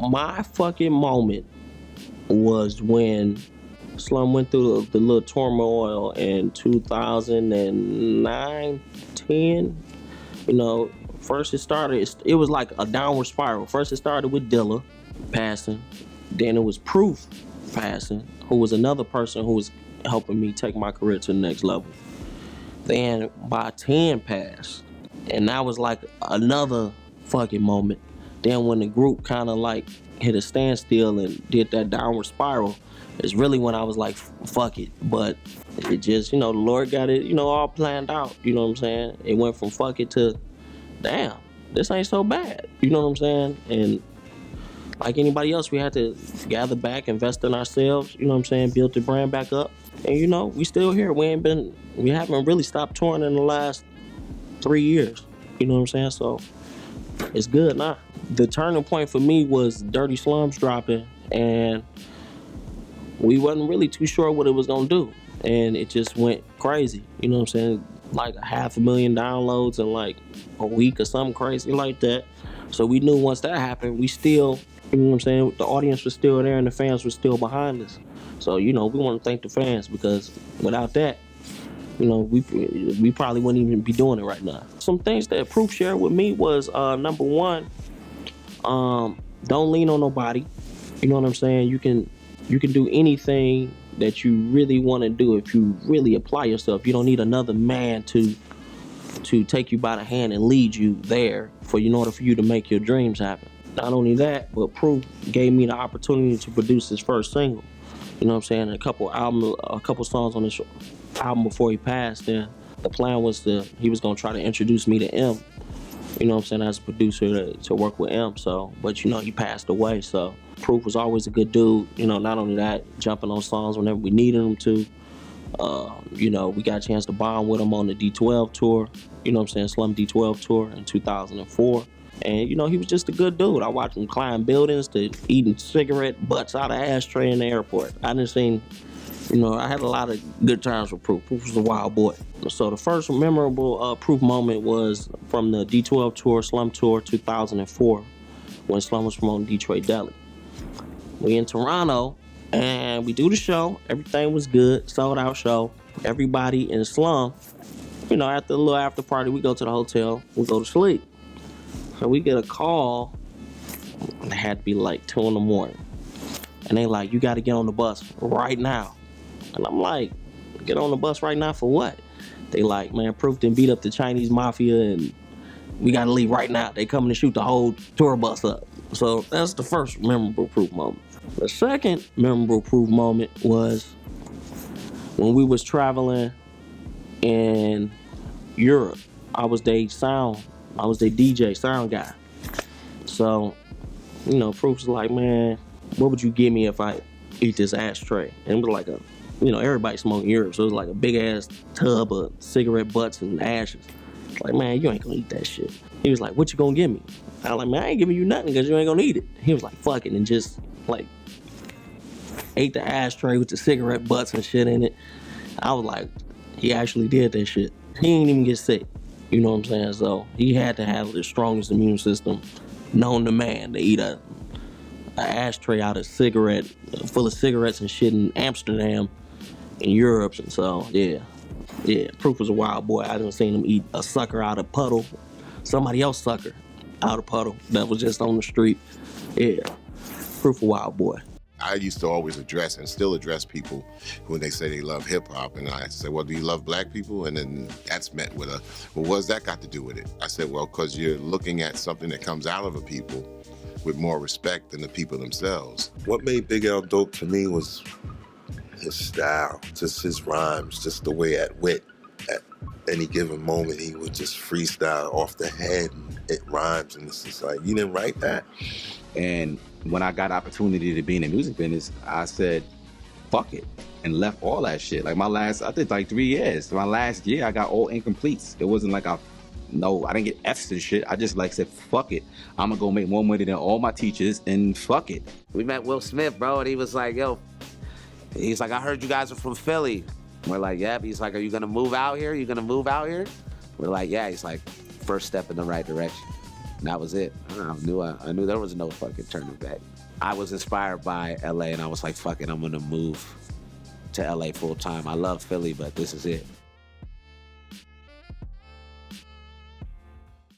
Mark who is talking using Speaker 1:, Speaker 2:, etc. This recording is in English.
Speaker 1: My fucking moment was when Slum went through the little turmoil in 2009, 10. You know, first it was like a downward spiral. First it started with Dilla passing. Then it was Proof passing, who was another person who was helping me take my career to the next level. Then Baatin passed. And that was like another fucking moment. Then when the group kind of like hit a standstill and did that downward spiral, it's really when I was like, fuck it. But it just, the Lord got it, all planned out. You know what I'm saying? It went from fuck it to, damn, this ain't so bad. You know what I'm saying? And like anybody else, we had to gather back, invest in ourselves, you know what I'm saying? Build the brand back up. And we still here. We haven't really stopped touring in the last 3 years. You know what I'm saying? So it's good now. The turning point for me was Dirty Slums dropping, and we wasn't really too sure what it was gonna do. And it just went crazy. You know what I'm saying? Like 500,000 downloads in like a week or something crazy like that. So we knew once that happened, we still, you know what I'm saying, the audience was still there and the fans were still behind us. So, we want to thank the fans, because without that, we probably wouldn't even be doing it right now. Some things that Proof shared with me was, number one, don't lean on nobody. You know what I'm saying? You can do anything that you really want to do if you really apply yourself. You don't need another man to take you by the hand and lead you there in order for you to make your dreams happen. Not only that, but Proof gave me the opportunity to produce his first single. You know what I'm saying? A couple songs on this album before he passed. Then the plan was he was gonna try to introduce me to M. You know what I'm saying? As a producer to work with M. So, but he passed away. So Proof was always a good dude. Not only that, jumping on songs whenever we needed him to. We got a chance to bond with him on the D12 tour. You know what I'm saying? Slum D12 tour in 2004. And, he was just a good dude. I watched him climb buildings to eating cigarette butts out of ashtray in the airport. I had a lot of good times with Proof. Proof was a wild boy. So the first memorable Proof moment was from the D12 tour, Slum Tour 2004, when Slum was promoting Detroit Deli. We in Toronto, and we do the show. Everything was good, sold out show. Everybody in Slum, after the little after party, we go to the hotel, we go to sleep. So we get a call, it had to be like 2 in the morning. And they like, you gotta get on the bus right now. And I'm like, get on the bus right now for what? They like, man, Proof done beat up the Chinese mafia and we gotta leave right now. They coming to shoot the whole tour bus up. So that's the first memorable Proof moment. The second memorable Proof moment was when we was traveling in Europe. I was their DJ sound guy. So, Proof was like, man, what would you give me if I eat this ashtray? And it was like everybody smoking Europe, so it was like a big ass tub of cigarette butts and ashes. Like, man, you ain't gonna eat that shit. He was like, what you gonna give me? I was like, man, I ain't giving you nothing because you ain't gonna eat it. He was like, fuck it, and just like ate the ashtray with the cigarette butts and shit in it. I was like, he actually did that shit. He didn't even get sick. You know what I'm saying? So he had to have the strongest immune system known to man to eat a ashtray out of full of cigarettes and shit in Amsterdam in Europe. And so yeah, Proof was a wild boy. I done seen him eat a sucker out of puddle, somebody else sucker out of puddle that was just on the street. Yeah, Proof a wild boy.
Speaker 2: I used to always address and still address people when they say they love hip hop. And I say, well, do you love black people? And then that's met with well, what's that got to do with it? I said, well, because you're looking at something that comes out of a people with more respect than the people themselves.
Speaker 3: What made Big L dope to me was his style, just his rhymes, just the way at any given moment he would just freestyle off the head and it rhymes, and it's just like, you didn't write that?
Speaker 4: And when I got opportunity to be in the music business, I said, fuck it, and left all that shit. Like I did like 3 years. My last year, I got all incompletes. It wasn't like I didn't get F's and shit. I just said, fuck it. I'm gonna go make more money than all my teachers, and fuck it.
Speaker 5: We met Will Smith, bro, and he was like, yo, he's like, I heard you guys are from Philly. We're like, yep. He's like, are you gonna move out here? We're like, yeah. He's like, first step in the right direction. And that was it. I knew there was no fucking turning back. I was inspired by LA and I was like, fuck it, I'm gonna move to LA full time. I love Philly, but this is it.